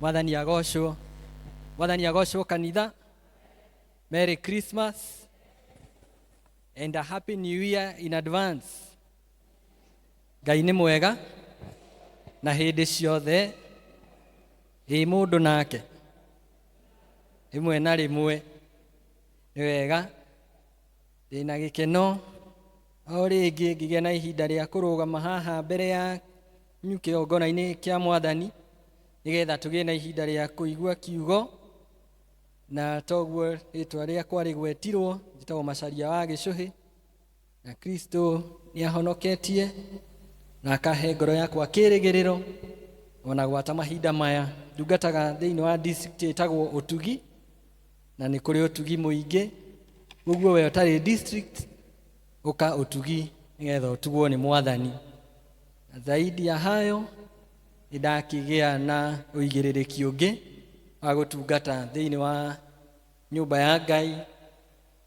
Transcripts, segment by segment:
Mwathani agocwo. Mwathani agocwo kanitha. Merry Christmas and a Happy New Year in advance. Ngai nĩ mwega na hĩndĩ ciothe mũndũ nake rĩmwe na rĩmwe nĩ wega ndĩna gĩkeno o rĩngĩ ngĩgĩa na ihinda rĩa kũrũgama haha mbere ya kĩgongona-inĩ kĩa Mwathani nĩgetha tũgĩe na ihinda rĩa kũigua kiugo, na toguo rĩtwa rĩakwa rĩgwetirwo njĩtagwo Macharia wa Gĩcũhĩ, na Kristo nĩ ahonoketie na akahe ngoro yakwa kĩrĩgĩrĩro ona gwata mahinda maya ndungataga thĩinĩ wa district ĩtagwo Ũtugi, na nĩ kũrĩ ũtugi mũingĩ, ũguo we ũtarĩ district ũka Ũtugi nĩgetha ũtugwo nĩ Mwathani. Zaidi ya hayo nĩndakĩgĩa na ũigĩrĩrĩki ũngĩ wa gũtungata thĩinĩ wa nyũmba ya Ngai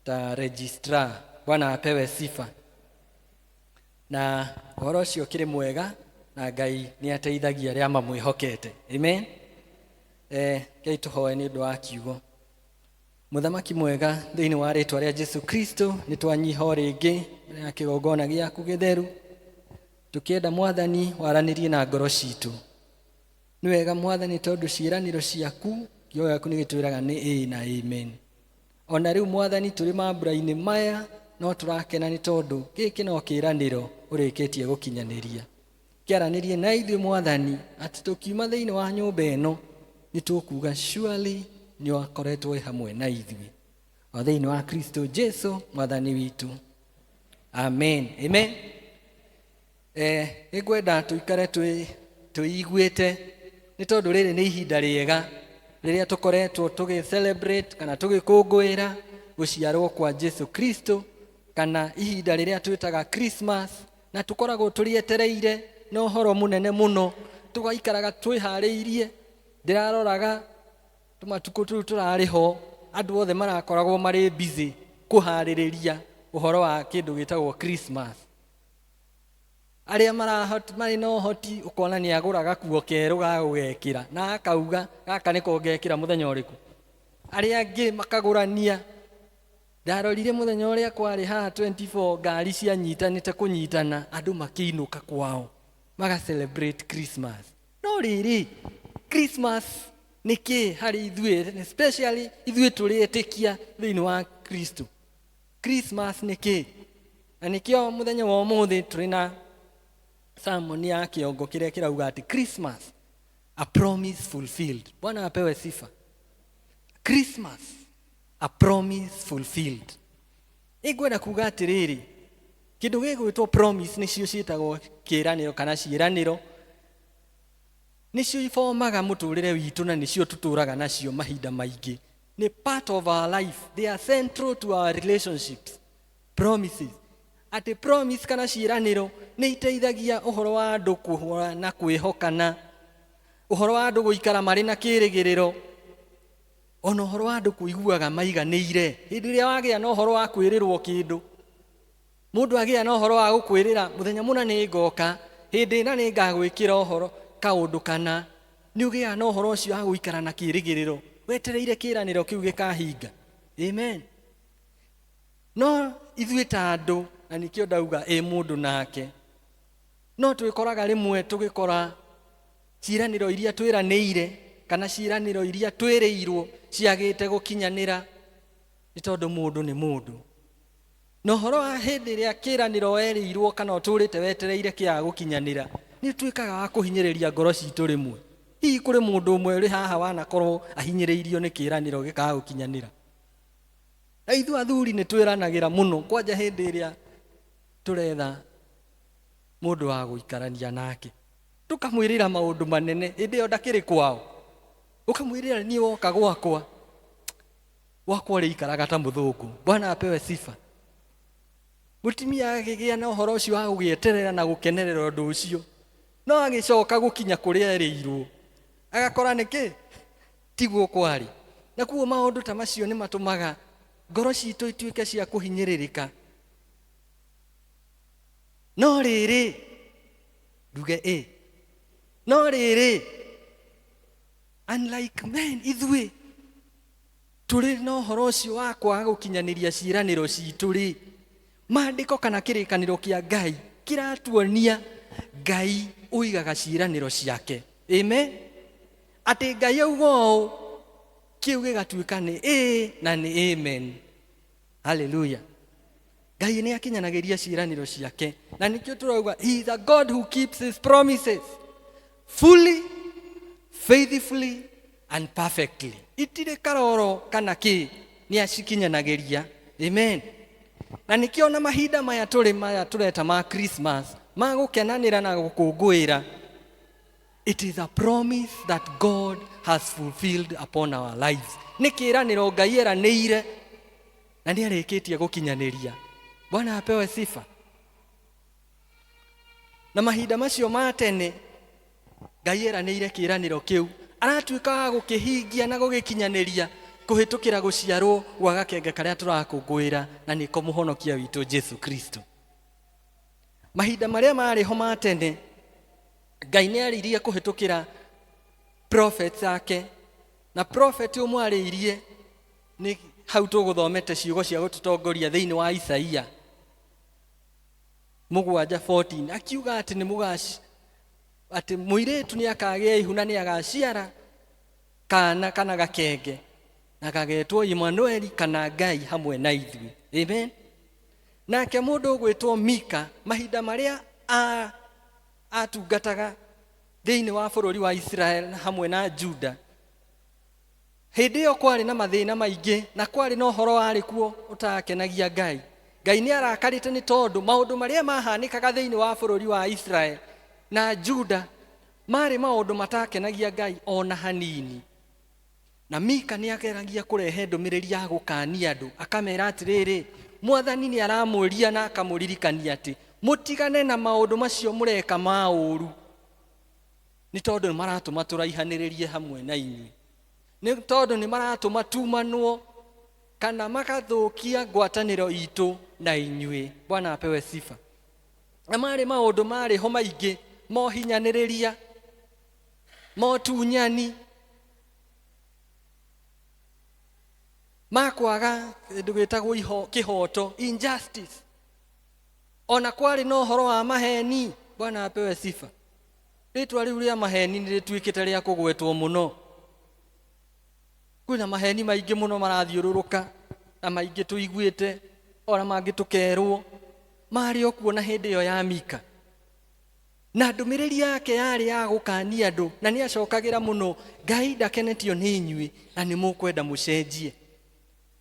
ta registrar. Bwana apewe sifa. Na ũhoro ũcio kĩrĩ mwega na Ngai nĩ ateithagia arĩa mamwĩhokete. Amen. Ngai tũhoe nĩ ũndũ wa kiugo. Mũthamaki mwega, thĩinĩ wa rĩtwa rĩa Jesu Kristo nĩ twanyiha o rĩngĩ ya kĩgongona gĩaku gĩtheru tũkĩenda Mwathani waranĩrie na ngoro citũ. Nĩ wega Mwathani tondũ ciĩranĩro ciaku kiugo gĩaku nĩ gĩtwĩraga nĩ ĩĩ na amen. Ona rĩu Mwathani tũrĩ mambura-inĩ maya no tũrakena nĩ tondũ gĩkĩ no kĩĩranĩro ũrĩkĩtie gũkinyanĩria. Kĩaranĩrie na ithuĩ Mwathani atĩ tũkiuma thĩinĩ wa nyũmba ĩno nĩ tũkuga surely nĩ wakoretwo hamwe na ithuĩ. O thĩinĩ wa Kristo Jesu Mwathani witũ. Amen. Amen. Nĩngwenda tũikare tũiguĩte nĩ tondũ rĩrĩ nĩ ihinda rĩega rĩrĩa tũkoretwo tũgĩ-celebrate kana tũgĩkũngũĩra gũciarwo kwa Jesu Kristo, kana ihinda rĩrĩa twĩtaga Christmas, na tũkoragwo tũrĩetereire na ũhoro mũnene mũno, tũgaikaraga twĩharĩirie. Ndĩraroraga tũmatukũ tũu tũrarĩ ho andũ othe marakoragwo marĩ busy kũharĩrĩria ũhoro wa kĩndũ gĩtagwo Christmas. Arĩa marĩ na ũhoti ũkona nĩ agũra gakuo kerũ ga gũgekĩra na akauga gaka nĩko ngekĩra mũthenya ũrĩkũ. Arĩa angĩ makagũrania. Ndarorire mũthenya ũrĩa kwarĩ haha 24 ngari cianyitanĩte kũnyitana, andũ makĩinũka kwao maga celebrate Christmas. No rĩrĩ Christmas nĩ kĩ harĩ ithuĩ, especially ithuĩ tũrĩetĩkia thĩinĩ wa Kristo? Christmas nĩ kĩ? Na nĩkĩo mũthenya wa ũmũthĩ tũrĩ na sermon ya kĩongo kĩrĩa kĩrauga atĩ Christmas, a promise fulfilled. Bwana apewe sifa. Christmas, a promise fulfilled. Ingwenda kuga atĩrĩrĩ, kĩndũ gĩgwĩtwo promise nĩcio ciĩtagwo kĩĩranĩro kana ciĩranĩro, nĩcio ibomaga mũtũrĩre witũ na nĩcio tũtũraga nacio mahinda maingĩ. Nĩ part of our life. They are central to our relationships. Promises. Atĩ promise kana ciĩranĩro nĩ iteithagia ũhoro wa andũ kũhũra na kwĩhokana, ũhoro wa andũ gũikara marĩ na kĩrĩgĩrĩro, ona ũhoro wa andũ kũiguaga maiganĩire. Hĩndĩ ĩrĩa wagĩa na ũhoro wa kwĩrĩrwo kĩndũ, mũndũ agĩa na ũhoro wa gũkwĩrĩra mũthenya mũna nĩ ngoka, hĩndĩ ĩna nĩ ngagwĩkĩra ũhoro kaũndũ kana, nĩ ũgĩa na ũhoro ũcio wa gũikara na kĩrĩgĩrĩro wetereire kĩĩranĩro kĩu gĩkahinga. Amen. No ithuĩ ta andũ, na nĩkĩo ndauga mũndũ nake, no twĩkoraga rĩmwe tũgĩkora ciĩranĩro iria twĩranĩire kana ciĩranĩro iria twĩrĩirwo ciagĩte gũkinyanĩra, nĩ tondũ mũndũ nĩ mũndũ. Na ũhoro wa hĩndĩ ĩrĩa kĩĩranĩro werĩirwo kana ũtũrĩte wetereire kĩaga gũkinyanĩra, nĩ tuĩkaga wa kũhinyĩrĩria ngoro citũ rĩmwe. Hihi kũrĩ mũndũ ũmwe ũrĩ haha wanakorwo ahinyĩrĩirio nĩ kĩĩranĩro gĩkaga gũkinyanĩra? Na ithuĩ athuri nĩ twĩranagĩra mũno, kwanja hĩndĩ ĩrĩa tũretha mũndũ wa gũikarania nake, tũkamwĩrĩra maũndũ manene. Hĩndĩ ĩyo ndakĩrĩ kwao, ũkamwĩrĩra niĩ woka gwakwa ũrĩikaraga ta mũthũngũ. Bwana apewe sifa. Mũtumia agĩgĩa na ũhoro ũcio wa gũgĩeterera na gũkenerera ũndũ ũcio, no agĩcoka gũkinya kũrĩa erĩirwo agakora nĩkĩ tiguo kwarĩ. Na kuo maũndũ ta macio nĩ matũmaga ngoro citũ ituĩke cia kũhinyĩrĩrĩka. No rĩrĩ nduge no rĩrĩ unlike men ithuĩ tũrĩ na ũhoro ũcio wa kwaga gũkinyanĩria ciĩranĩro citũ rĩ, maandĩko kana kĩrĩkanĩro kĩa Ngai kĩratuonia Ngai ũigaga ciĩranĩro ciake. Amen. Atĩ Ngai auga ũũ, kĩu gĩgatuĩka nĩ na nĩ amen. Hallelujah. Ngai nĩ akinyanagĩria ciĩranĩro ciake, na nĩkĩo tũrauga he is a God who keeps his promises fully, faithfully and perfectly. Itirĩ karoro kana kĩ, nĩ acikinyanagĩria. Amen. Na nĩkĩo na mahinda maya tũreta ma Christmas, ma gũkenanĩra na gũkũngũĩra, it is a promise that God has fulfilled upon our lives. Nĩ kĩĩranĩro Ngai eranĩire na nĩ arĩkĩtie gũkinyanĩria. Bwana apewe sifa. Na mahinda macio ma tene Ngai eranĩire kĩĩranĩro kĩu, aratuĩka wa gũkĩhingia na gũgĩkinyanĩria kũhĩtũkĩra gũciarwo gwa gakenge karĩa tũrakũngũĩra, na nĩko mũhonokia witũ Jesu Kristo. Mahinda marĩa marĩ ho ma tene Ngai nĩ aririe kũhĩtũkĩra prophets ake, na prophet ũmwe arĩirie nĩ hau tũgũthomete ciugo cia gũtũtongoria thĩinĩ wa Isaia 7:14, akiuga atĩ nĩ mũgaci atĩ mũirĩtu nĩ akagĩa ihu na nĩ agaciara kana gakenge, na kagetwo Emmanuel, kana Ngai hamwe na ithuĩ. Amen. Nake mũndũ ũgwĩtwo Mika, mahinda marĩa atungataga thĩinĩ wa bũrũri wa Israel hamwe na Juda, hĩndĩ ĩyo kwarĩ na mathĩna maingĩ, na kwarĩ na ũhoro warĩ kuo ũtakenagia Ngai. Ngai nĩ arakarĩte nĩ tondũ maũndũ marĩa mahanĩkaga thĩinĩ wa bũrũri wa Israel na Juda marĩ maũndũ matakenagia Ngai ona hanini. Na Mika nĩ akeragia kũrehe ndũmĩrĩri ya gũkania andũ, akamera atĩrĩrĩ, Mwathani nĩ aramũria na akamũririkania atĩ mũtigane na maũndũ macio mũreka ma ũũru, nĩ tondũ nĩ maratũma tũraihanĩrĩrie hamwe na inyuĩ, nĩ tondũ nĩ maratũma tumanwo kana makathũkia ngwatanĩro itũ na inyuĩ. Bwana apewe sifa. Na marĩ maũndũ marĩ ho maingĩ, mohinyanĩrĩria, motunyani, makwaga kĩndũ gĩtagwo kĩhoto, injustice. Ona kwarĩ na ũhoro wa maheni. Bwana apewe sifa. Rĩtwa rĩu rĩa maheni nĩ rĩtuĩkĩte rĩa kũgwetwo mũno. Kwĩna maheni maingĩ mũno marathiũrũrũka, na maingĩ tũiguĩte, ona mangĩ tũkerwo, marĩ o kuo na hĩndĩ ĩyo ya Mika. Na ndũmĩrĩri yake yarĩ ya gũkania andũ, na nĩ acokagĩra mũno, Ngai ndakenetio nĩ inyuĩ na nĩ mũkwenda mũcenjie.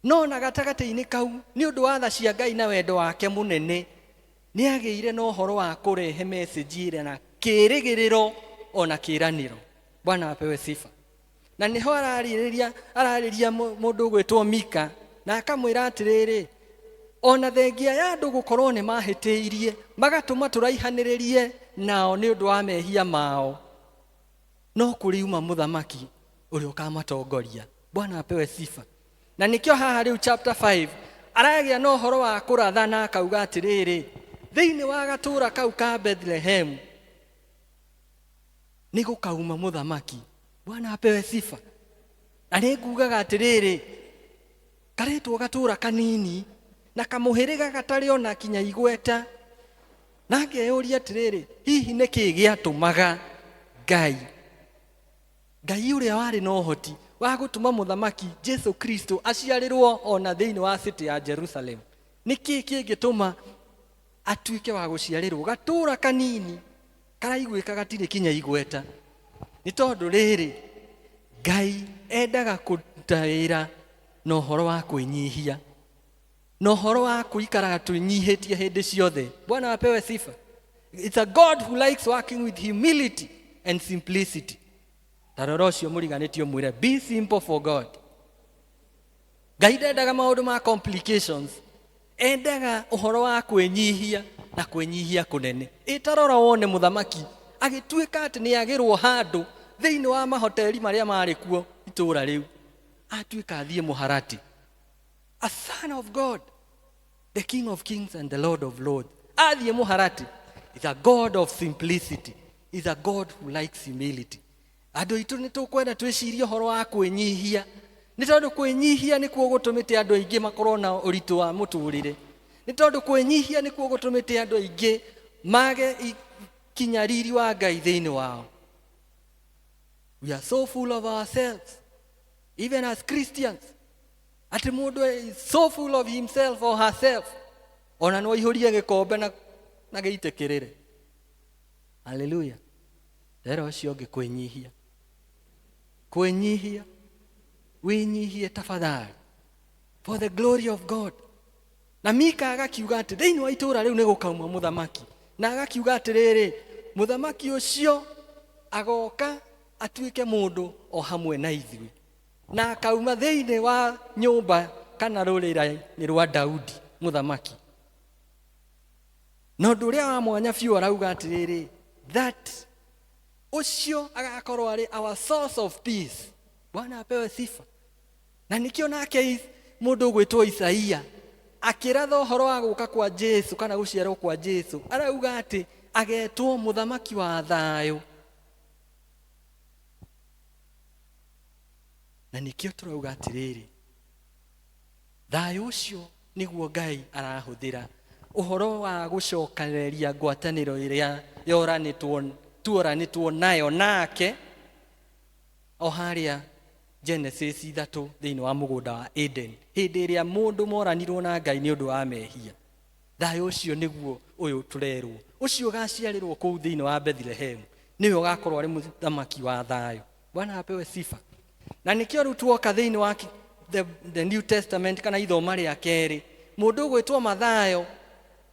No na gatagatĩ-inĩ kau, nĩ ũndũ wa tha cia Ngai na wendo wake mũnene, nĩ agĩire na ũhoro wa kũrehe message ĩrĩa na kĩĩrĩgĩrĩro ona kĩĩranĩro. Bwana apewe sifa. Na nĩho ararĩria mũndũ ũgwĩtwo Mika, na akamwĩra atĩrĩrĩ, ona thengia ya andũ gũkorwo nĩ mahĩtĩirie, magatũma tũraihanĩrĩrie nao nĩ ũndũ wa mehia mao, no kũriuma mũthamaki ũrĩa ũkamatongoria. Bwana apewe sifa. Na nĩkĩo haha rĩu chapter 5 aragĩa na ũhoro wa kũratha, na akauga atĩrĩrĩ, thĩinĩ wa gatũũra kau ka Bethlehem nĩ gũkauma mũthamaki. Bwana apewe sifa. Na nĩ ngugaga atĩrĩrĩ, karetwo gatũũra kanini na kamũhĩrĩga gatarĩ ona kinya igweta, na ngeyũria atĩrĩrĩ, hihi nĩ kĩĩ gĩatũmaga Ngai ũrĩa warĩ na ũhoti wa gũtũma mũthamaki Jesu Kristo aciarĩrwo ona thĩinĩ wa city ya Jerusalem, nĩ kĩĩ kĩngĩtũma atuĩke wa gũciarĩrwo gatũũra kanini karaiguĩka gatirĩ kinya igweta? Nĩ tondũ rĩrĩ, Ngai endaga kũruta wĩra na ũhoro wa kwĩnyihia, na ũhoro wa kũikaraga twĩnyihĩtie hĩndĩ ciothe. Bwana apewe sifa. It's a God who likes working with humility and simplicity. Tarora ũcio mũriganĩtio mwĩre, be simple for God. Ngai ndendaga maũndũ ma complications, endaga ũhoro wa kwĩnyihia na kwĩnyihia kũnene. Ĩtarora wone mũthamaki agĩtuĩka atĩ nĩ agĩrwo handũ thĩinĩ wa mahoteli marĩa marĩ kuo itũũra rĩu, atuĩka athiĩ mũharati. A son of God, the King of Kings and the Lord of Lords, athiĩ mũharati. Is a God of simplicity. Is a God who likes humility. Andũ aitũ nĩ tũkwenda twĩcirie ũhoro wa kwĩnyihia, nĩ tondũ kwĩnyihia nĩkuo gũtũmĩte andũ aingĩ makorwo na ũritũ wa mũtũrĩre, nĩ tondũ kwĩnyihia nĩkuo gũtũmĩte andũ aingĩ mage kinya riri wa Ngai thĩinĩ wao. We are so full of ourselves, even as Christians. Atĩ mũndũ is so full of himself or herself, ona no ihũrie gĩkombe na gĩitĩkĩrĩre. Hallelujah. Ndero ũcio ũngĩ kwĩnyihia. Kwĩnyihia, wĩnyihie tafadhali, for the glory of God. Na Mika agakiuga atĩ thĩinĩ wa itũũra rĩu nĩ gũkauma mũthamaki, na agakiuga atĩrĩrĩ, mũthamaki ũcio agoka atuĩke mũndũ o hamwe na ithuĩ, na akauma thĩinĩ wa nyũmba kana rũrĩra-inĩ rwa Daudi mũthamaki. Na ũndũ ũrĩa wa mwanya biũ arauga atĩrĩrĩ, that ũcio agakorwo arĩ our source of peace. Bwana apewe sifa. Na nikio nake mũndũ ũgwĩtwo Isaia akĩratha ũhoro wa gũka kwa Jesu kana gũciarwo kwa Jesu, arauga atĩ agetwo mũthamaki wa thayũ. Na nikio turauga atĩrĩrĩ, thayũ ũcio nĩguo Ngai arahũthĩra ũhoro wa gũcokanĩrĩria ngwatanĩro ĩrĩa tuoranĩtwo nayo nake o harĩa Genesis 3 thĩinĩ wa mũgũnda wa Eden, hĩndĩ ĩrĩa mũndũ moranirwo na Ngai nĩ ũndũ wa mehia. Thayũ ũcio nĩguo ũyũ tũrerwo, ũcio ũgaciarĩrwo kũu thĩinĩ wa Bethlehem nĩwe ũgakorwo arĩ mũthamaki wa thayũ. Bwana apewe sifa. Na nikio rĩu tuoka thĩinĩ wa the New Testament kana ithoma rĩa kerĩ, mũndũ ũgwĩtwo Mathayo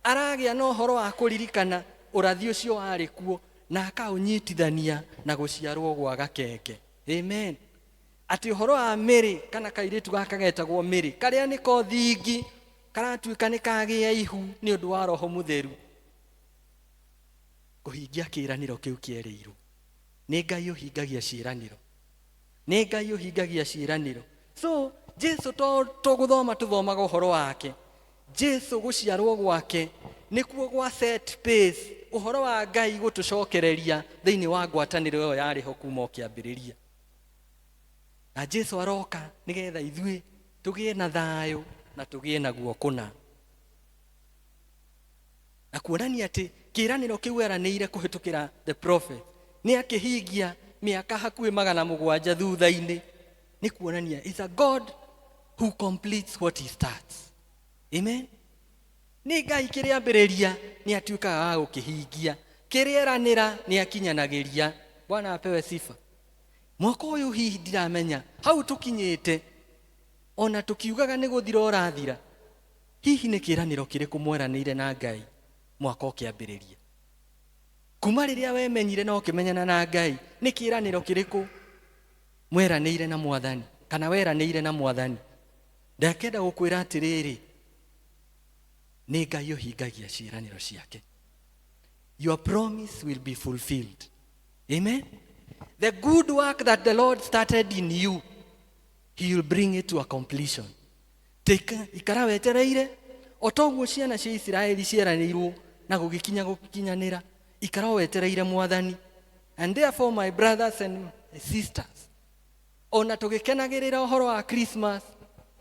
aragĩa na ũhoro wa kũririkana ũrathi ũcio warĩ kuo na akaũnyitithania na gũciarwo gwa gakenge. Amen. Atĩ ũhoro wa Mary kana kairĩtu gaka getagwo Mary, karĩa nĩ kothingi karatuĩka nĩ kagĩa ihu nĩ ũndũ wa Roho Mũtheru, kũhingia kĩĩranĩro kĩu kĩerĩirwo. Nĩ Ngai ũhingagia ciĩranĩro, nĩ Ngai ũhingagia ciĩranĩro. So Jesu tũgũthoma tũthomaga ũhoro wake, Jesu gũciarwo gwake nĩkuo gwa set pace ũhoro wa Ngai gũtũcokereria thĩinĩ wa ngwatanĩro ĩyo yarĩ ho kuma kĩambĩrĩria. Na Jesu aroka nĩgetha ithuĩ tũgĩe na thayũ na tũgĩe naguo kũna, na kuonania atĩ kĩĩranĩro kĩu eranĩire kũhĩtũkĩra the prophet nĩ akĩhingia mĩaka hakuhĩ 700 thutha-inĩ. Nĩ kuonania is a God who completes what he starts. Amen. Nĩ Ngai kĩrĩa ambĩrĩria nĩ atuĩkaga wa gũkĩhingia, kĩrĩa eranĩra nĩ akinyanagĩria. Bwana apewe sifa. Mwaka ũyũ hihi ndiramenya hau tũkinyĩte, ona tũkiugaga nĩ gũthira ũrathira, hihi nĩ kĩĩranĩro kĩrĩkũ mweranĩire na Ngai mwaka ũkĩambĩrĩria? Kuma rĩrĩa wemenyire na ũkĩmenyana na Ngai, nĩ kĩĩranĩro kĩrĩkũ mweranĩire na Mwathani kana weranĩire na Mwathani? Ndakenda gũkwĩra atĩrĩrĩ, nĩ Ngai ũhingagia ciĩranĩro ciake. Your promise will be fulfilled. Amen. The good work that the Lord started in you, he will bring it to a completion. Ikara wetereire o toguo ciana cia Isiraeli cieranĩirwo na gũgĩkinyanĩra, ikara wetereire Mwathani. And therefore my brothers and sisters, ona tũgĩkenagĩrĩra ũhoro wa Christmas,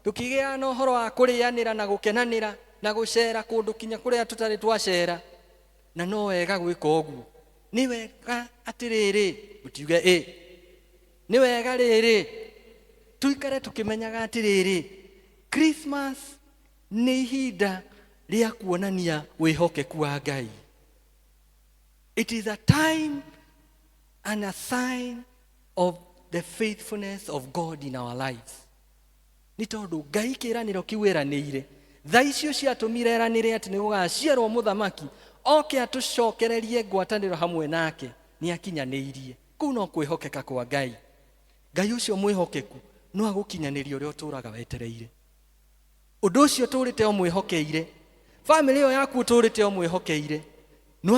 tũkĩgĩa na ũhoro wa kũrĩanĩra na gũkenanĩra na gũcera kũndũ kinya kũrĩa tũtarĩ twacera, na no wega gwĩka ũguo. Nĩ wega atĩrĩrĩ, mũtiuge nĩ wega rĩrĩ, tuikare tũkĩmenyaga atĩrĩrĩ, Christmas nĩ ihinda rĩa kuonania wĩhokeku wa Ngai. It is a time and a sign of the faithfulness of God in our lives. Nĩ tondũ Ngai kĩĩranĩro kĩu eranĩire, thaa icio ciatũmire eranĩre atĩ nĩ gũgaciarwo mũthamaki oke atũcokererie ngwatanĩro hamwe nake, nĩ akinyanĩirie. Kũu no kwĩhokeka kwa Ngai. Ngai ũcio mwĩhokeku no agũkinyanĩria ũrĩa ũtũũraga wetereire. Ũndũ ũcio ũtũũrĩte o mwĩhokeire, family ĩyo yaku ũtũũrĩte o mwĩhokeire, no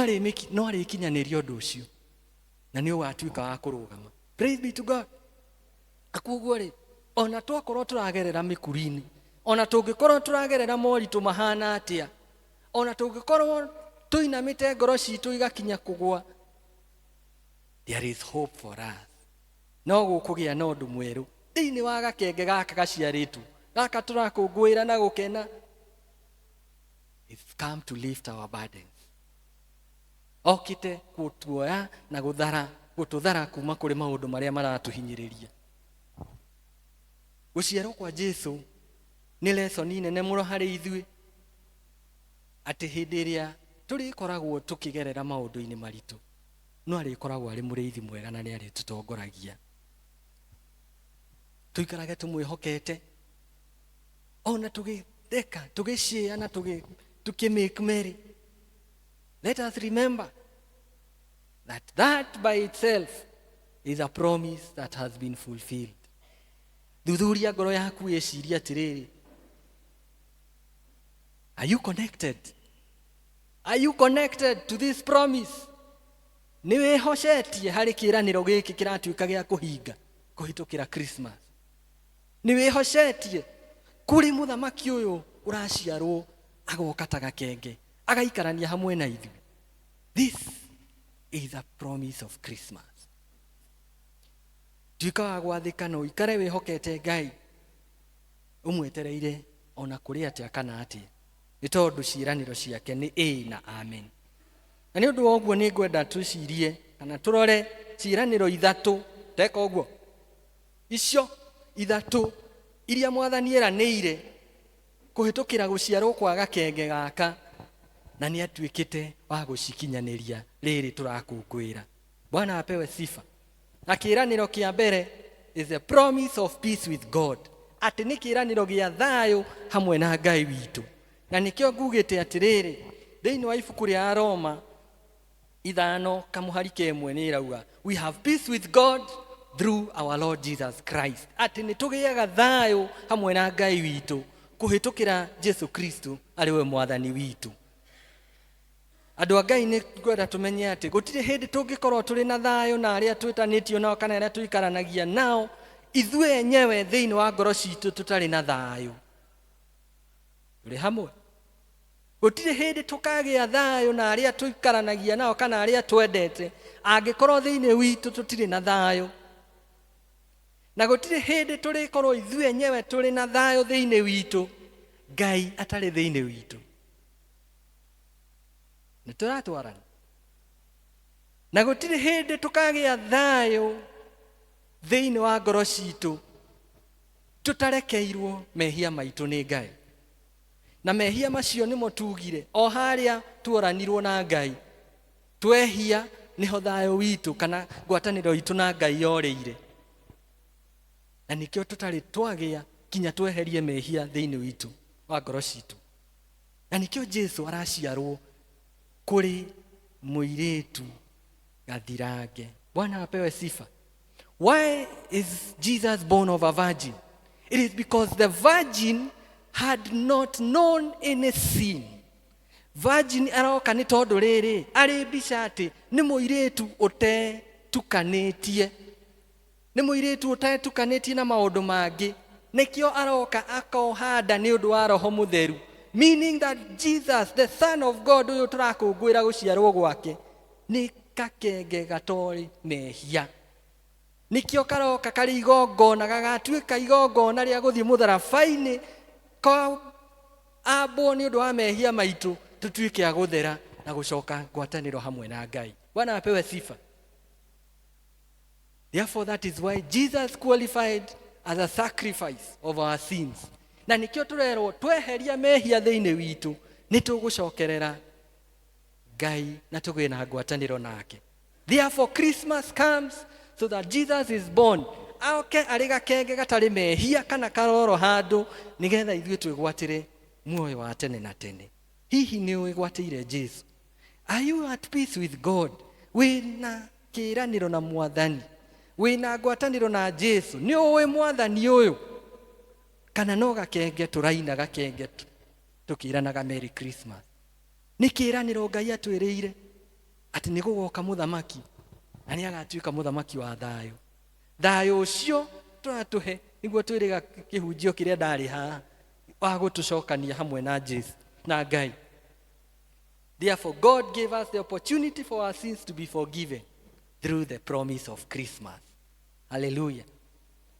arĩkinyanĩria ũndũ ũcio na nĩ ũgatuĩka wa kũrũgama. Praise be to God. Akuoguo rĩ, ona twakorwo tũragerera mĩkuri-inĩ, ona tũngĩkorwo tũragerera moritũ mahana atĩa, ona tũngĩkorwo tũinamĩte ngoro citũ igakinya kũgwa, there is hope for us. no gukugia na undu mweru thiini wa gakenge gaka gaciaritwo gaka turakungwira na gukena. It's come to lift our burdens. Okite kutuoya na gututhara kuma kuri maundu maria maratuhinyiriria. Guciarwo kwa Jesu ni lesson nene muno hari ithui, ati hindi iria turikoragwo tukigerera maundu-ini maritu no arikoragwo ari muriithi mwega na ni ari tutongoragia. Tuikarage tumwihokete ona tugitheka tugishia na tukimake merry. Let us remember that by itself is a promise that has been fulfilled. Thuthuria ngoro yaku yeciria atiriri, are you connected? Are you connected to this promise? Niwe hocetie hari kiraniro giki kiratuika gia kuhinga kuhitukira Christmas. Niwe hocetie kuri muthamaki uyu uraciarwo agoka ta gakenge agaikarania hamwe na ithu. This is a promise of Christmas. Tuika wa gwathikano ikare wihokete Ngai umwetereire ona kuri atia kana atia, ni tondu ciiraniro ciake ni na amen. Na ni undu wa uguo ni ngwenda tucirie kana turore ciiraniro ithatu teka uguo icio ithatu iria Mwathani eraniire kuhitukira guciarwo kwa gakenge gaka na ni atuikite wa gucikinyaniria riri turakungwira. Bwana apewe sifa. Na kiiraniro kia mbere is a promise of peace with God. Ati ni kiiraniro gia thayo hamwe na Ngai witu. Na nikio ngugite atiriri thiini wa ibuku ria Roma 5:1 ni irauga we have peace with God through our Lord Jesus Christ. Ati ni tugiaga thayo hamwe na Ngai witu kuhitukira Jesu Kristo ariwe Mwathani witu. Andu a Ngai ni ngwenda tumenye ati gutire hindi tungikorwo turi na thayo na aria twitanitio nao kana aria tuikaranagia nao ithuĩ enyewe thiini wa ngoro citu tutari na thayo. Turi hamwe. Gutire hindi tukagia thayo na aria tuikaranagia nao kana aria twendete angikorwo thiini witu tutiri na thayo. Na gutire hindi turikorwo ithuĩ enyewe turi na thayo thiini witu Ngai atari thiini witu. Nituratwarana. Na gutire hindi tukagia thayo thiini wa ngoro citu tutarekeirwo mehia maitu ni Ngai. Na mehia macio nimo tugire o haria tuoranirwo na Ngai twehia niho thayo witu kana ngwataniro itu na Ngai yoreire. Na nikio tutari twagia kinya tweherie mehia thiini witu wa ngoro citu. Na nikio Jesu araciarwo kuri muiretu gathirange. Bwana apewe sifa. Why is Jesus born of a virgin? It is because the virgin had not known any sin. Virgin aroka ni tondu riri ari bishati ni muiretu ote tukanitie. Ni muiretu ote tukanitie na maundu mangi. Nikio aroka akohanda ni undu wa Roho Mutheru. Meaning that Jesus, the Son of God, uyu turakungwira guciarwo gwake ni kakenge gatori mehia. Nikio karoka kari igongona gagatuika igongona ria guthii mutharabaini ko abo ni undu wa mehia maitu tutuike a guthera na gucoka ngwataniro hamwe na Ngai. Bwana apewe sifa. Therefore that is why Jesus qualified as a sacrifice of our sins. Na nikio turerwo tweheria mehia thiini witu nitugucokerera Ngai na tugina ngwataniro nake. Therefore Christmas comes so that Jesus is born. Aoke ari gakenge gatari mehia kana karoro handu nigetha ithuĩ twigwatire muoyo wa tene na tene. Hihi ni wigwatire Jesu? Are you at peace with God? Wina kiiraniro na Mwathani, wina ngwataniro na Jesu? Ni uwe Mwathani uyu kana no gakenge turaina gakenge tukiranaga Merry Christmas? Ni kiiraniro Ngai atwirire ati ni gugoka muthamaki na ni agatuika muthamaki wa thayo. Thayo ucio turatuhe niguo twiriga kihunjio kiria ndari ha wa gutucokania hamwe na Jesu na Ngai. Therefore God gave us the opportunity for our sins to be forgiven through the promise of Christmas. Hallelujah.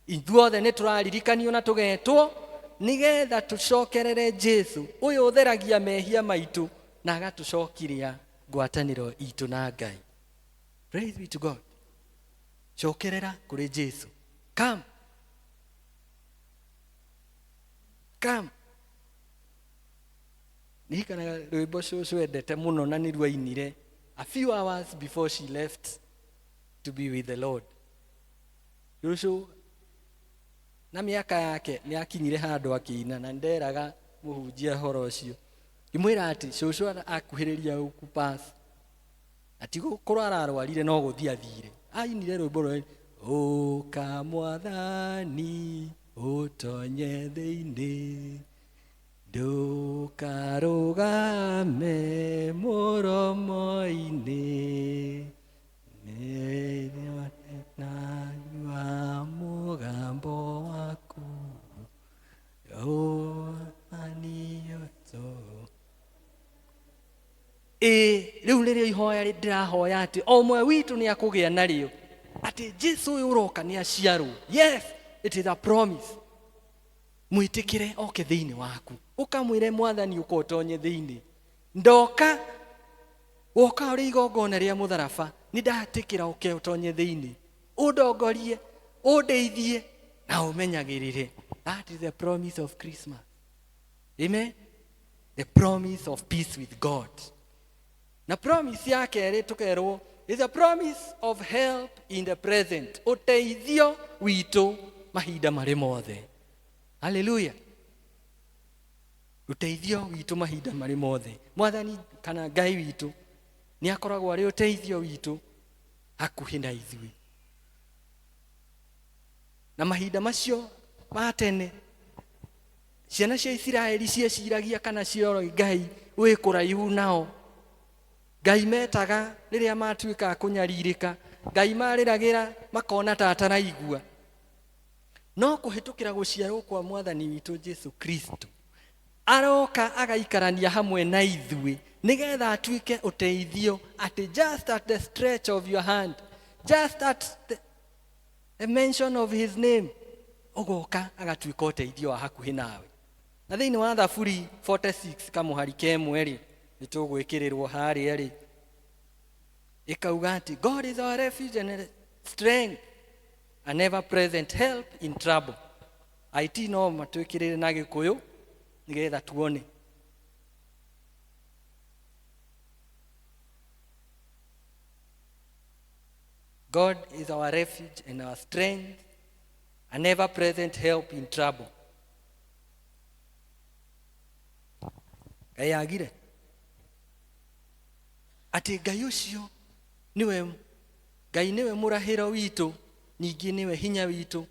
Ithuothe nĩ tũraririkanio na tũgetwo nigetha tũcokerere Jesu ũyũ ũtheragia mehia maitũ na agatũcokiria ngwatanĩro itũ na Ngai. Praise be to God. Cokerera kũrĩ Jesu. Come. Come. Nĩkanaga rwĩmbo cũcũ endete mũno na nĩ rwainire a few hours before she left to be with the Lord. Cũcũ na miaka yake nĩ akinyire handũ akĩina na nderaga mũhunjia horo ũcio. Ngĩmwĩra atĩ cũcũ akuhĩrĩria gũkupass. Ati gũkorwo ararwarire no gũthiĩ athire. Ainire rwĩmbo rwa ũka Mwathani ũtonye thĩinĩ ndũkarũgame mũromo-inĩ nĩnyua mũgambo waku rĩu nĩrĩo ihoya ndĩrahoya atĩ o ũmwe witũ nĩ akũgĩa narĩo atĩ Jesu ũyũ ũroka nĩ aciarwo. Yes, it is a promise. Mwĩtĩkĩre oke thĩinĩ waku ũkamwĩre Mwathani ũka ũtonye thĩinĩ. Ndoka woka ũrĩ igongona rĩa mũtharaba nĩ ndatĩkĩra oke ũtonye thĩinĩ ũndongorie ũndeithie na ũmenyagĩrĩre. That is the promise of Christmas. Amen. The promise of peace with God. Na promise ya kerĩ tũkerwo is a promise of help in the present. Ũteithio witũ mahinda marĩ mothe. Hallelujah. Ũteithio witũ mahinda marĩ mothe. Mwathani kana Ngai witũ nĩ akoragwo arĩ ũteithio witũ hakuhĩ na ithuĩ. Na mahinda macio ma tene ciana cia Isiraeli cieciragia kana cioroi Ngai wĩ kũraihu nao. Ngai metaga rĩrĩa matuĩka kũnyarirĩka. Ngai marĩragĩra makona ta ataraigua. No kũhĩtũkĩra gũciarwo kwa Mwathani witũ Jesu Kristo aroka agaikarania hamwe na ithuĩ nigetha atuĩke ũteithio atĩ just at the stretch of your hand, just at the mention of his name, ũgoka agatuĩka ũteithio wa hakuhĩ nawe. Na thĩinĩ wa Thaburi 46 kamũhari kemwe rĩ nĩ tũgwĩkĩrĩrwo harĩa rĩ ĩkauga atĩ God is our refuge and strength, a never present help in trouble. IT no matwĩkĩrĩre na Gĩkũyũ nigetha tuone. God is our refuge and our strength, a never present help in trouble. Ngai agire atĩ Ngai ũcio niwe Ngai niwe mũrahĩro witũ, ningĩ niwe hinya witũ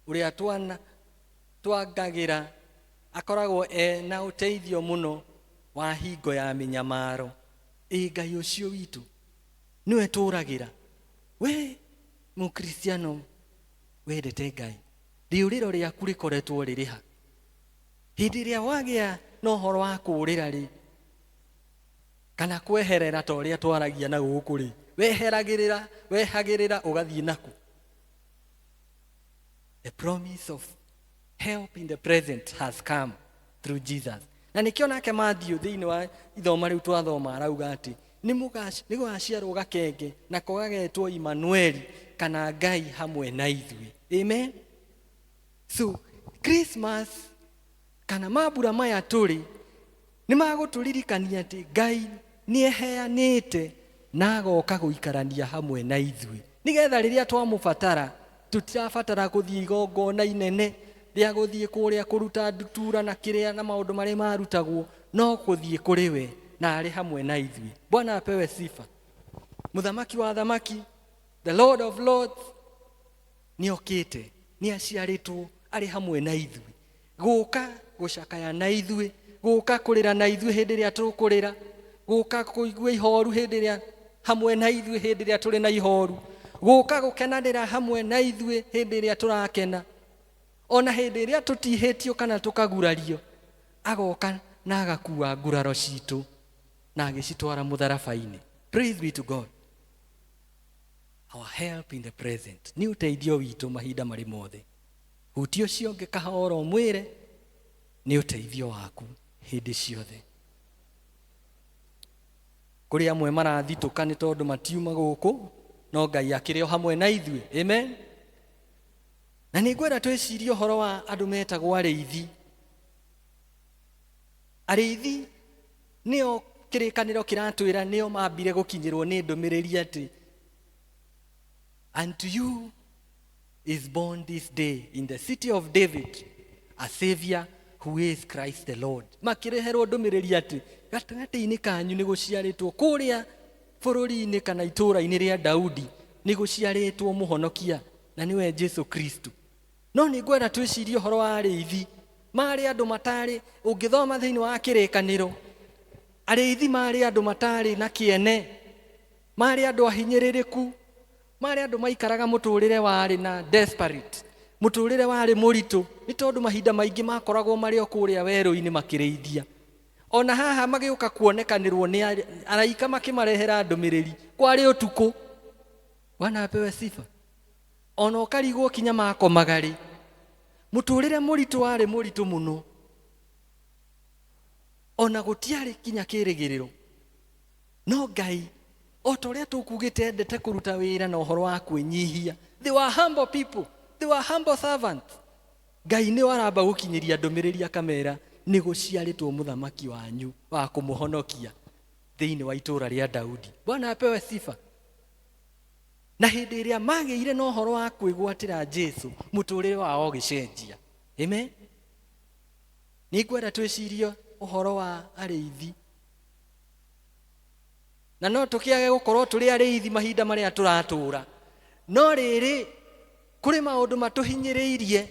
ũrĩa twangagĩra, akoragwo na ũteithio mũno wa hingo ya mĩnyamaro. Ngai ũcio witũ niwe tũragĩra. We mũkristiano wendete Ngai, rĩũrĩro rĩaku rĩkoretwo rĩrĩha. Hĩndĩ ĩrĩa wagĩa na ũhoro wa kũũrĩra rĩ kana kweherera ta ũrĩa twaragia na gũkũ rĩ, wehagĩrĩra ũgathiĩ naku. The promise of help in the present has come through Jesus. Na nĩkĩo nake Matthew thĩinĩ wa ithoma rĩu twathoma arauga atĩ nĩgũgaciarwo gakenge nako gagetwo Emmanuel, kana Ngai hamwe na ithuĩ. Amen. So Christmas kana mambura maya tũrĩ nĩ magũtũririkania atĩ Ngai nĩeheanĩte na agoka gũikarania hamwe na ithuĩ nigetha rĩrĩa twamũbatara tũtirabatara gũthiĩ igongona inene rĩa gũthiĩ kũrĩa kũruta ndutura na kĩrĩa na maũndũ marĩa marutagwo, no gũthiĩ kũrĩ we na arĩ hamwe na ithuĩ. Bwana apewe sifa. Mũthamaki wa thamaki, the Lord of Lords, nĩokĩte, nĩaciarĩtwo arĩ hamwe na ithuĩ, gũka gũcakaya na ithuĩ, gũka kũrĩra na ithuĩ hĩndĩ ĩrĩa tũkũrĩra, gũka kũigua ihoru hĩndĩ ĩrĩa hamwe na ithuĩ hĩndĩ ĩrĩa tũrĩ na ihoru, gũka gũkenanĩra hamwe na ithuĩ hĩndĩ ĩrĩa tũrakena, ona hĩndĩ ĩrĩa tũtihĩtio kana tũkagurario, agoka na agakua nguraro citũ na agĩcitwara mũtharaba-inĩ. Praise be to God. our help in the present. Ni uteithio witũ mahinda marĩ mothe. Huti ũcio ũngĩkahora mwĩre ni uteithio waku hĩndĩ ciothe. Kũrĩ amwe marathitũka nĩ tondũ matiuma gũkũ, no Ngai akĩrĩ o hamwe na ithuĩ. Amen. Na nĩngwenda twĩcirie ũhoro wa andũ metagwo arĩithi. Arĩithi nĩo kĩrĩkanĩro kĩratwĩra nĩo mambire gũkinyĩrwo nĩ ndũmĩrĩri atĩ unto you is born this day in the city of David a Savior who is Christ the Lord. Makĩreherwo ndũmĩrĩri atĩ gatagatĩ-inĩ kanyu nĩ gũciarĩtwo kũrĩa bũrũri-inĩ kana itũũra-inĩ rĩa Daudi nĩ gũciarĩtwo mũhonokia na nĩwe Jesu Kristo. No nĩngwenda twĩcirie ũhoro wa arĩithi. Marĩ andũ matarĩ, ũngĩthoma thĩinĩ wa kĩrĩkanĩro, arĩithi marĩ andũ matarĩ na kĩene, marĩ andũ ahinyĩrĩrĩku, marĩ andũ maikaraga mũtũrĩre warĩ na desperate, mũtũrĩre warĩ mũritũ, nĩ tondũ mahinda maingĩ makoragwo marĩ o kũrĩa werũ-inĩ makĩrĩithia. Ona haha magĩũka kuonekanĩrwo nĩ araika makĩmarehera ndũmĩrĩri, kwarĩ ũtukũ. Bwana apewe sifa. Ona ũkarigwo kinya makomaga rĩ. Mũtũrĩre mũritũ warĩ mũritũ mũno. Ona gũtiarĩ kinya kĩrĩgĩrĩro. No Ngai, o ta ũrĩa tũkugĩte endete kũruta wĩra na ũhoro wa kwĩnyihia. They were humble people. They were humble servants. Ngai nĩ waramba gũkinyĩria ndũmĩrĩri akamera nĩ gũciarĩtwo mũthamaki wanyu wa kũmũhonokia thĩinĩ wa itũũra rĩa Daudi. Bwana apewe sifa. Na hĩndĩ ĩrĩa magĩire na ũhoro wa kwĩgwatĩra Jesu, mũtũrĩre wao ũgĩcenjia. Amen. Nĩngwenda twĩcirie ũhoro wa arĩithi. Na no tũkĩage gũkorwo tũrĩ arĩithi mahinda marĩa tũratũũra. No rĩrĩ, kũrĩ maũndũ matũhinyĩrĩirie,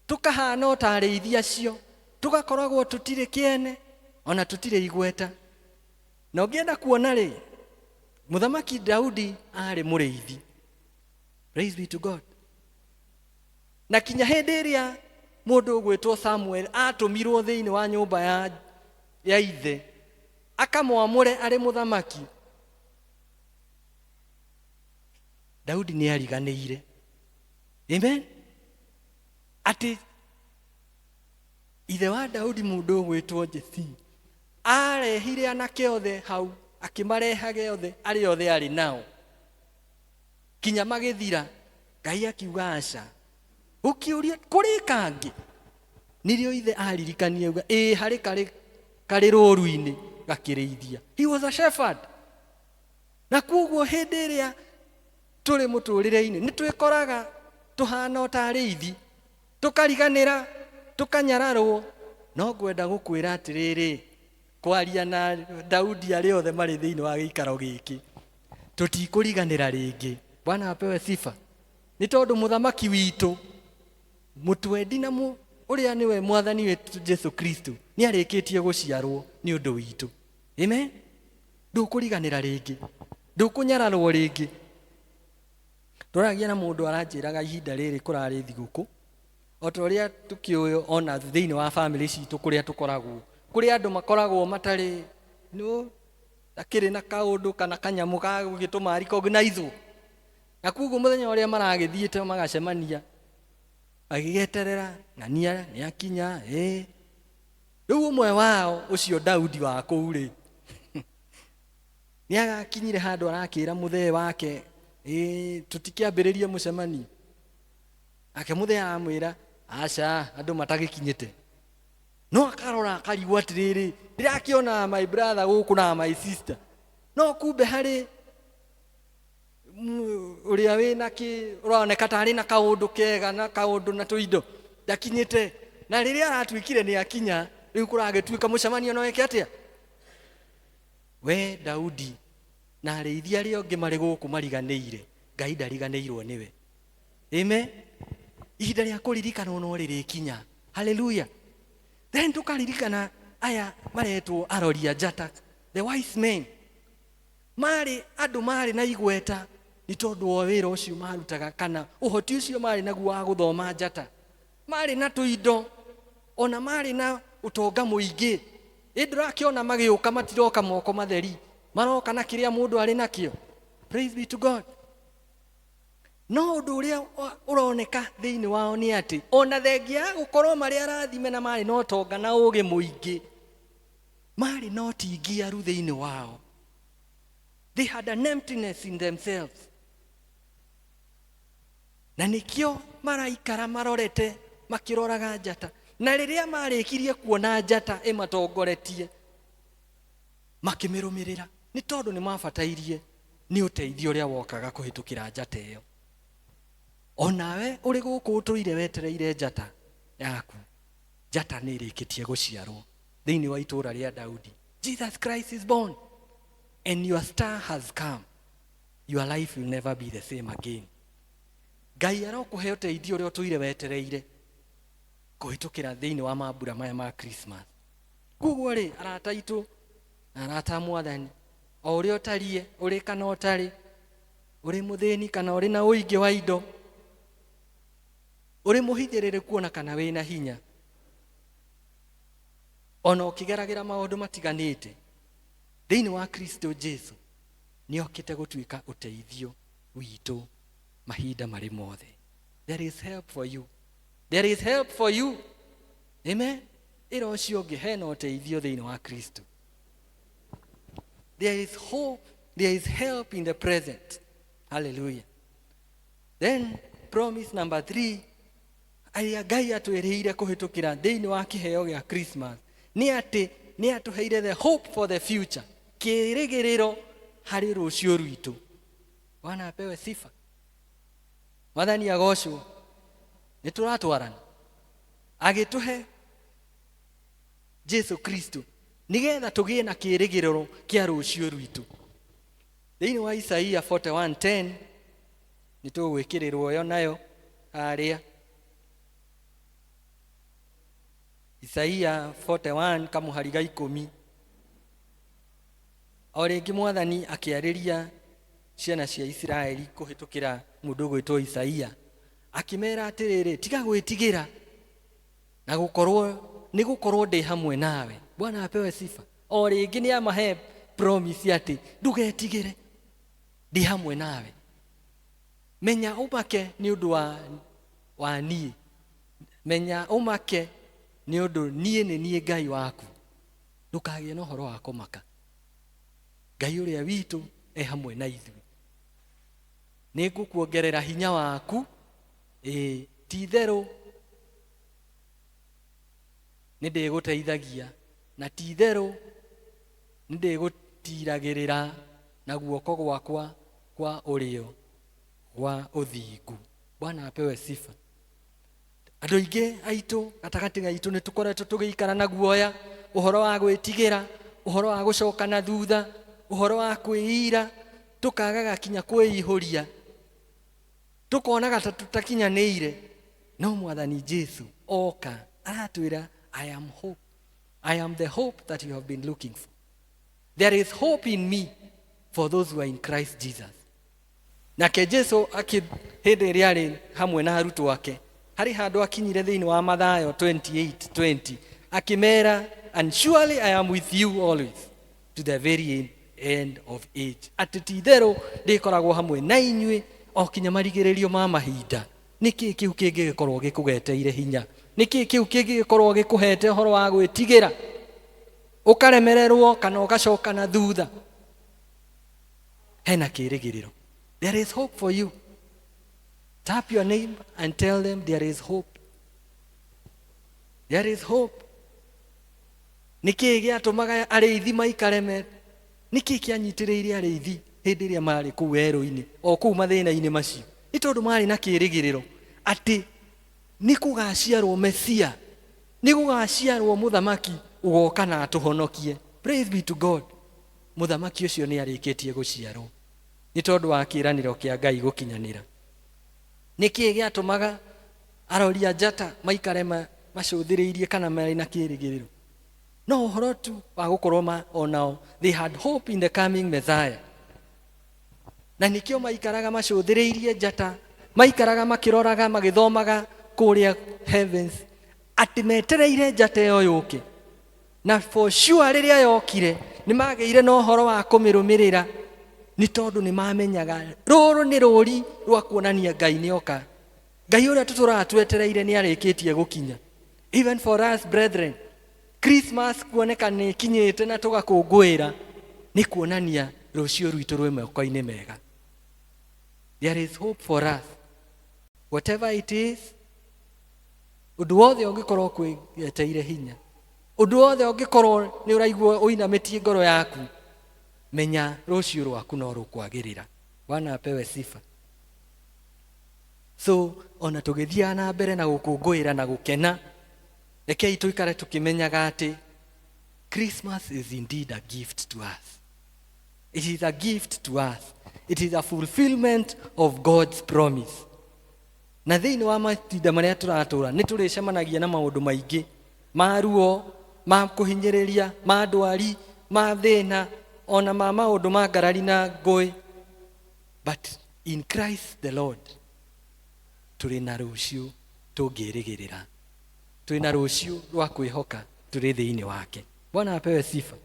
tũkahana o ta arĩithi acio, tũgakoragwo tũtirĩ kĩene, ona tũtirĩ igweta. Na ũngĩenda kuona rĩ, Mũthamaki Daudi arĩ mũrĩithi. Praise be to God. Na kinya hĩndĩ ĩrĩa mũndũ ũgwĩtwo Samuel atũmirwo thĩinĩ wa nyũmba ya ithe, akamwamũre arĩ mũthamaki, Daudi nĩ ariganĩire. Amen. Atĩ ithe wa Daudi mũndũ ũgwĩtwo Jesii arehire anake othe hau, akĩmarehage othe arĩ othe arĩ nao. Kinya magĩthira, Ngai akiuga aca. Ũkĩũria kũrĩ kangĩ? Nĩrĩo ithe aririkania auga harĩ karĩ rũũru-inĩ gakĩrĩithia. He was a shepherd. Na kuoguo hĩndĩ ĩrĩa tũrĩ mũtũrĩre-inĩ nĩ twĩkoraga tũhana o ta arĩithi, tũkariganĩra, tũkanyararwo. No ngwenda gũkwĩra atĩrĩrĩ, kwaria na Daudi arĩ othe marĩ thĩinĩ wa gĩikaro gĩkĩ, tũtikũriganĩra rĩngĩ. Bwana apewe sifa. Nĩ tondũ mũthamaki witũ, mũtwendi na ũrĩa nĩwe mwathani witũ Jesu Kristo nĩ arĩkĩtie gũciarwo nĩ ũndũ witũ. Amen. Ndũkũriganĩra rĩngĩ, ndũkũnyararwo rĩngĩ. Tũragia na mũndũ aranjĩraga ihinda rĩrĩ kũrarĩ thigũkũ, o ta ũrĩa tũkĩũĩ ona thĩinĩ wa family citũ kũrĩa tũkoragwo, kũrĩ andũ makoragwo matarĩ akĩrĩ na kaũndũ kana kanyamũ ga gũgĩtũma recognize. Na kuoguo mũthenya ũrĩa maragĩthiĩte magacemania, agĩgeterera ng'ania nĩ akinya. Rĩu ũmwe wao ũcio Daudi wa kũu rĩ, nĩ agakinyire handũ arakĩra mũthee wake, tũtikĩambĩrĩrie mũcemanio. Ake mũthee aramwĩra aca, andũ matagĩkinyĩte. No akarora akarigwo atĩrĩrĩ, ndĩrakĩona my brother gũkũ na my sister. No kumbe harĩ ũrĩa wĩna ũroneka tarĩ na kaũndũ kega na kaũndũ na tũindo ndakinyĩte. Na rĩrĩa aratuĩkire nĩ akinya, rĩu kũragĩtuĩka mũcemanio no eke atĩa? We Daudi na arĩithi arĩa angĩ marĩ gũkũ mariganĩire, Ngai ndariganĩirwo nĩwe. Amen. Ihinda rĩa kũririkanwo no rĩrĩkinya. Hallelujah. Then tukaririkana aya maretwo aroria njata, the wise men. Marĩ andũ marĩ na igweta nĩ tondũ wa wĩra ũcio marutaga, kana ũhoti ũcio marĩ naguo wa gũthoma njata. Marĩ na tũindo, ona marĩ na ũtonga mũingĩ. Ndũrakĩona magĩũka matiroka moko matheri, maroka na kĩrĩa mũndũ arĩ nakĩo. Praise be to God. no undu uria uroneka thiini wao ni ati ona thengia gukorwo mari arathime na mari no tonga na uge muingi mari no tingiaru thiini wao. They had an emptiness in themselves. Na nikio maraikara marorete makiroraga njata, na riria marikirie kuona njata imatongoretie makimirumirira ni tondu ni mabatairie ni uteithio uria wokaga kuhitukira njata iyo. Onawe uri guku utuire wetereire njata yaku, njata ni irikitie guciarwo thiini wa itura ria Daudi. Jesus Christ is born and your star has come. Your life will never be the same again. Ngai arokuhe uteithio uria utuire wetereire kuhitukira thiini wa mambura maya ma Christmas. Kuguo ri arata itu na arata mwathani, o uria utarie uri kana utari, uri muthini kana uri na uingi wa indo, uri muhinyirire kuona kana wina hinya, ona ukigeragira maundu matiganite, thiini wa Kristo Jesu ni okite gutuika uteithio witu mahinda mari mothe. There is help for you. There is help for you. Amen. Iro cio ngi hena uteithio thiini wa Kristo. There is hope. There is help in the present. Hallelujah. Then promise number 3, aria Ngai atwiriire kuhitukira thiini wa kiheo gia Christmas ni ati ni atuheire the hope for the future, kirigiriro hari rucio rwitu. Bwana apewe sifa. Mwathani agocwo. Ni turatwarana agituhe Jesu Kristo nigetha tugie na kirigiriro kia rucio rwitu. Thiini wa Isaia 41:10 ni tugwikirirwo yo nayo aria. Isaia 41 kamuhariga 10. O ringi Mwathani akiariria ciana cia Israeli kuhitukira mundu gwitwo Isaia, akimera atiriri tiga gwitigira na gukorwo ndi hamwe nawe. Bwana apewe sifa. O ringi ni amahe promise ati ndugetigire, ndi hamwe nawe. Menya umake ni undu wa nie, menya umake ni undu nie ni nie Ngai waku. Ndukagie no horo wa kumaka. Ngai uria witu e hamwe na ithu. Nigukuongerera hinya waku, ti-theru nindiguteithagia, na ti-theru nindigutiragira na guoko gwakwa kwa urio wa uthingu. Bwana apewe sifa. Andu aingi aitu gatagati gaitu ni tukoretwo tugiikara na guoya, uhoro wa gwitigira, uhoro wa gucoka na thutha, uhoro wa kwiira, tukagaga kinya kwiihuria, tukonaga tutakinyanire. No Mwathani Jesu oka aratwira, I am hope. I am the hope that you have been looking for. There is hope in me for those who are in Christ Jesus. Nake Jesu hindi iria ari hamwe na arutwo wake, hari handu akinyire thiini wa Mathayo 28:20 akimera, and surely I am with you always to the very end of age. Ati ti-theru ndikoragwo hamwe na inyui o kinya marigiririo ma mahinda. Niki kiu kingikorwo gikugeteire hinya? Niki kiu kingikorwo gikuhete horo wa gwitigira ukaremererwo kana ugacoka na thutha? Hena kirigiriro. There is hope for you. Tap your neighbor and tell them there is hope. There is hope. Niki giatumaga ariithi maikareme? Niki kianyitiriire ariithi hindi iria mari kuu werũ-ini o kuu mathĩna-inĩ macio? Nĩ tondũ marĩ na kĩrĩgĩrĩro atĩ nĩ kũgaciarwo Mesia, nĩ gũgaciarwo mũthamaki ũgoka na atũhonokie. Praise be to God. Mũthamaki ũcio nĩ arĩkĩtie gũciarwo nĩ tondũ wa kĩĩranĩro kĩa Ngai gũkinyanĩra. Nĩkĩ gĩatũmaga aroria njata maikare macũthĩrĩirie kana marĩ na kĩrĩgĩrĩro? No ũhoro tu wa gũkorwo onao they had hope in the coming Messiah. Na nikio maikaraga macũthĩrĩirie njata, maikaraga makiroraga magithomaga kũrĩa heavens ati metereire njata ĩyo yũke. Na for sure rĩrĩa yokire nĩ magĩire na ũhoro wa kũmĩrũmĩrĩra, ni tondu ni mamenyaga ruru ni ruri rwa kuonania Ngai ni oka. Ngai uria turatwetereire ni arikitie gukinya. Even for us brethren, Christmas kuoneka ni kinyite na tugakungwira ni kuonania rucio rwitu rwe moko-ini mega. There is hope for us. Whatever it is, undu wothe ungikorwo kweteire hinya, undu wothe ungikorwo ni uraigua uinamitie ngoro yaku, menya rucio rwaku no rukwagirira. Bwana apewe sifa. So ona tugithia na mbere na gukungwira na gukena, rekei tuikare tukimenyaga ati Christmas is indeed a gift to us. It is a gift to us. It is a fulfillment of God's promise. Na thiini wa matinda maria turatura ni turicemanagia na maundu maingi ma ruo, ma kuhinyiriria, ma ndwari, ma thina, ona ma maundu ma ngarari na ngui. But in Christ the Lord turi na rucio tungirigirira, turi na rucio rwa kwihoka turi thiini wake. Bwana apewe sifa.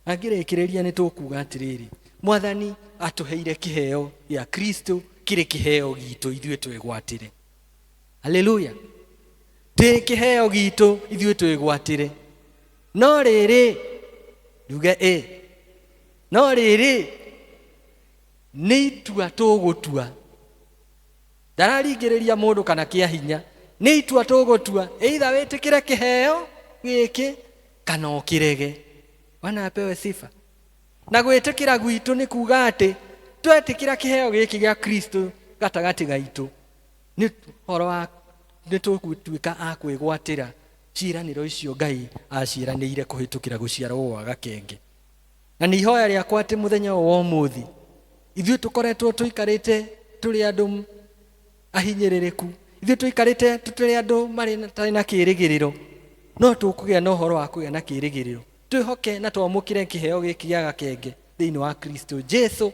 Angirikiriria ni tukuga atiriri, Mwathani atuheire kiheo ya Kristo kire kiheo gitu ithuĩ twĩgwatire. Haleluya. Tĩ kiheo gitu ithuĩ twĩgwatire. No rĩrĩ nduge no rĩrĩ nĩ itua tũgũtua. Ndararingĩrĩria mũndũ kana kĩa hinya. Nĩ itua tũgũtua, either wĩtĩkĩre kiheo gĩkĩ kana ũkĩrege. Bwana apewe sifa. Na gwĩtĩkĩra gwitũ nĩ kuga atĩ twetĩkĩra kiheo gĩkĩ gĩa Kristo gatagati gaitũ, nĩ horo wa nĩ tũgũtuĩka a kwĩgwatĩra ciĩranĩro icio Ngai aciĩranĩire kũhĩtũkĩra gũciarwo gwa gakenge. Na nĩ ihoya rĩakwa atĩ mũthenya wa ũmũthĩ ithuĩ tũkoretwo tũikarĩte tũrĩ andũ ahinyĩrĩrĩku, ithuĩ tũikarĩte tũrĩ andũ marĩ na kĩĩrĩgĩrĩro, no tũkũgĩa na ũhoro wa kũgĩa na kĩĩrĩgĩrĩro. Twĩhoke na twamũkĩre kiheo gĩkĩ gĩa gakenge thĩinĩ wa Kristo Jesu,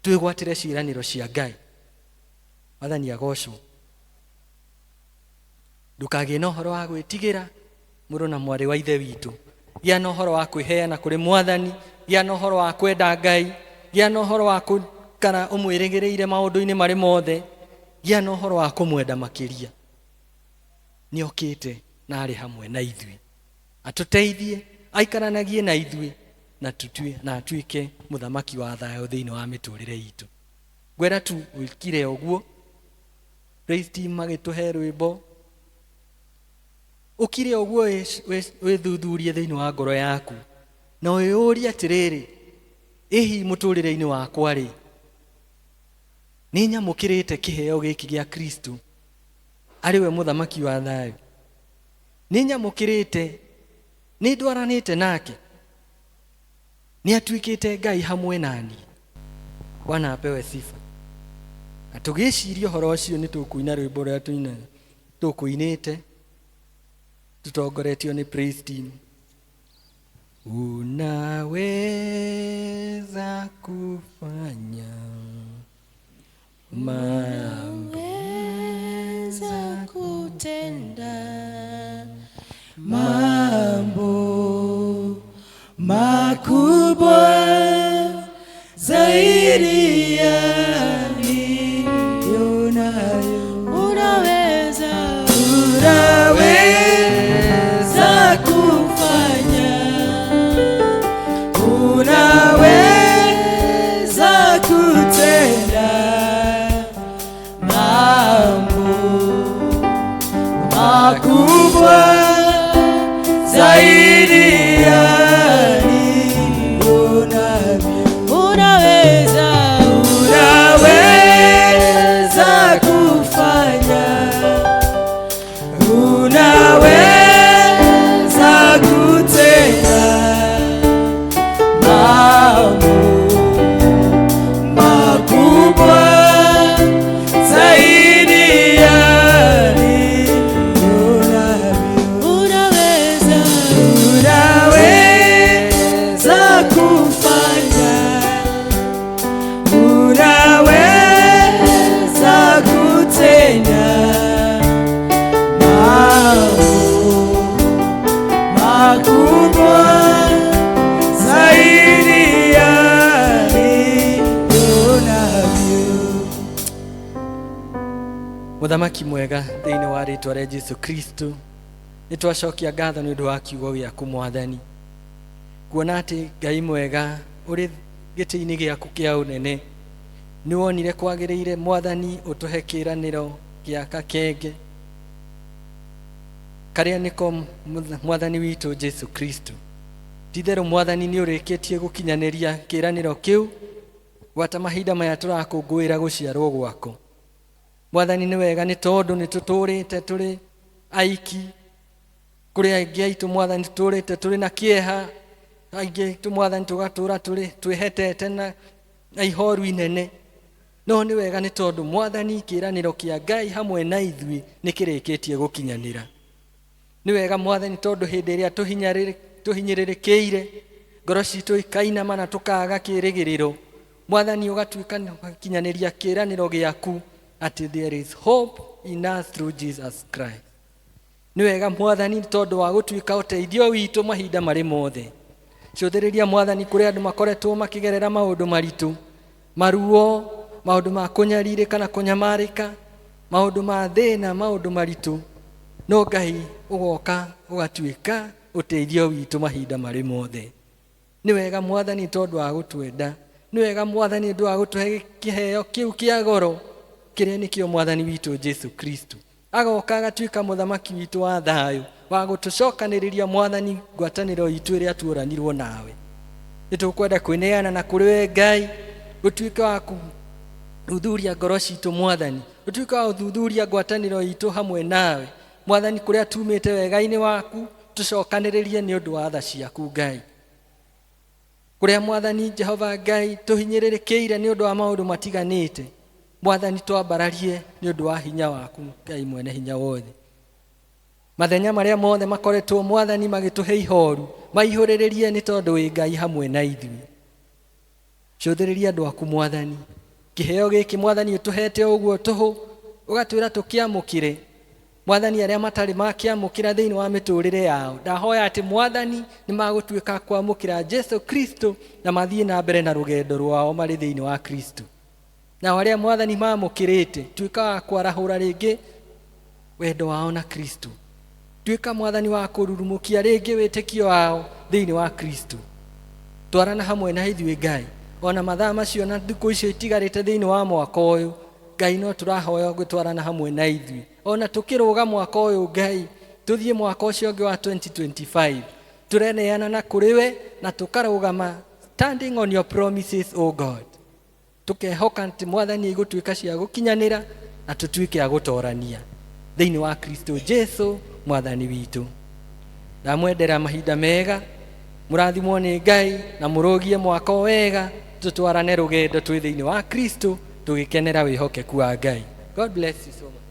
twĩgwatĩre ciĩranĩro cia Ngai. Mwathani agocwo. Ndũkagĩe na ũhoro wa gwĩtigĩra mũrũ na mwarĩ wa ithe witũ. Gĩa na ũhoro wa kwĩheana kũrĩ Mwathani, gĩa na ũhoro wa kwenda Ngai, gĩa na ũhoro wa gũikara ũmwĩrĩgĩrĩire maũndũ-inĩ marĩ mothe, gĩa na ũhoro wa kũmwenda makĩria. Nĩ okĩte na arĩ hamwe na ithuĩ, atũteithie, aikaranagie na ithuĩ na atuĩke mũthamaki wa thayũ thĩinĩ wa mĩtũrĩre itũ. Ngwenda tu wĩkire ũguo, praise team magĩtũhe rwĩmbo, ũkire ũguo wĩthuthurie thĩinĩ wa ngoro yaku na wĩyũrie atĩrĩrĩ, ĩhi mũtũrĩre-inĩ wakwa rĩ, nĩ nyamũkĩrĩte kiheo gĩkĩ gĩa Kristo arĩ we mũthamaki wa thayũ? Nĩ nyamũkĩrĩte, nĩ ndwaranĩte nake, nĩ atuĩkĩte Ngai hamwe nani? Bwana apewe sifa. Na tũgĩciria ũhoro ũcio nĩ tũkũina rwĩmbo rũrĩa tũkũinĩte tutongoretio nĩ praise team. Unaweza kufanya unaweza kutenda mambo makubwa zaidi ya nilionayo. Unaweza kufanya, unaweza kutenda mambo makubwa zaidi ya nilionavyo. Unaweza kufanya, unaweza kutenda mambo makubwa zaidi ya nilionavyo. Unaweza Muthamaki mwega thiini wa ritwa ria Jesu Kristo, nitwacokia ngatho ni undu wa kiugo giaku Mwathani, kuona ati Ngai mwega uri giti-ini giaku kia unene ni wonire kwagiriire Mwathani utuhe kiraniro giaka kenge karia niko Mwathani witu Jesu Kristo. Tithero Mwathani ni urikitie gukinyaniria kiraniro kiu gwata mahinda maya turakungwira guciarwo gwako. Mwathani ni wega ni tondu ni tuturite turi aiki kuri aingi aitu Mwathani tuturite turi na kieha, aingi aitu Mwathani tugatura turi twihetete na ihoru inene, no ni wega ni tondu Mwathani kiraniro kia Ngai hamwe na ithui ni kirikitie gukinyanira. Ni wega Mwathani tondu hindi iria tuhinyiririkiire ngoro citu ikainama na tukaga kirigiriro, Mwathani ugatuika gukinyaniria kiraniro giaku ati there is hope in us through Jesus Christ. Ni wega Mwathani tondu wa gutuika uteithio witu mahinda mari mothe. Cuthiriria Mwathani kuri andu makoretwo makigerera maundu maritu, maruo, maundu ma kunyaririka na kunyamarika, maundu ma thina, maundu maritu, no Ngai ugoka ugatuika uteithio witu mahinda mari mothe. Ni wega Mwathani tondu wa gutwenda, ni wega Mwathani tondu wa gutuhe kiheo kiu kia goro kiria nikio Mwathani witu Jesu Kristo agoka agatuika muthamaki witu wa thayu wa gutucokaniriria Mwathani ngwataniro itu iria turanirwo nawe. Nitukwenda kwineana na kuri we Ngai, gutuika wa kuthuthuria ngoro citu Mwathani, gutuika wa kuthuthuria ngwataniro itu hamwe nawe Mwathani, kuria tumite wega-ini waku tucokaniririe ni undu wa tha ciaku Ngai. Kuria Mwathani Jehova Ngai tuhinyiririkiire ni undu wa maundu matiganite, Mwathani twambararie ni undu wa hinya waku Ngai mwene hinya wothe. Mathenya maria mothe makoretwo Mwathani magituhe ihoru, maihuriririe ni tondu wi Ngai hamwe na ithui. Cuthiriria andu aku Mwathani, kiheo giki Mwathani utuhete uguo tuhu ugatwira tukiamukire Mwathani aria matari makiamukira thiini wa miturire yao, ndahoya ati Mwathani ni magutuika kwamukira Jesu Kristo na mathie na mbere na rugendo rwao mari thiini wa Kristo. Na waria Mwathani mamukirite tuika wa kwarahura ringi wendo wao na Kristo, tuika Mwathani wa kururumukia ringi witikio wao thiini wa Kristo. Twarana hamwe na ithui Ngai ona mathaa macio na thiku icio itigarite thiini wa mwaka uyu Ngai, no turahoya gutwarana hamwe na ithui ona tukiruga mwaka uyu Ngai, tuthie mwaka ucio ungi wa 2025 tureneana na kuriwe na tukarugama standing on your promises, O God. Tukehoka ati Mwathani igutuika cia gukinyanira na tutuike a gutorania thiini wa Kristo Jesu Mwathani witu. Ndamwendera mahinda mega, murathimwo ni Ngai na murugie mwaka wega, tutwarane rugendo twi thiini wa Kristo tugikenera wihokeku wa Ngai. God bless you so much.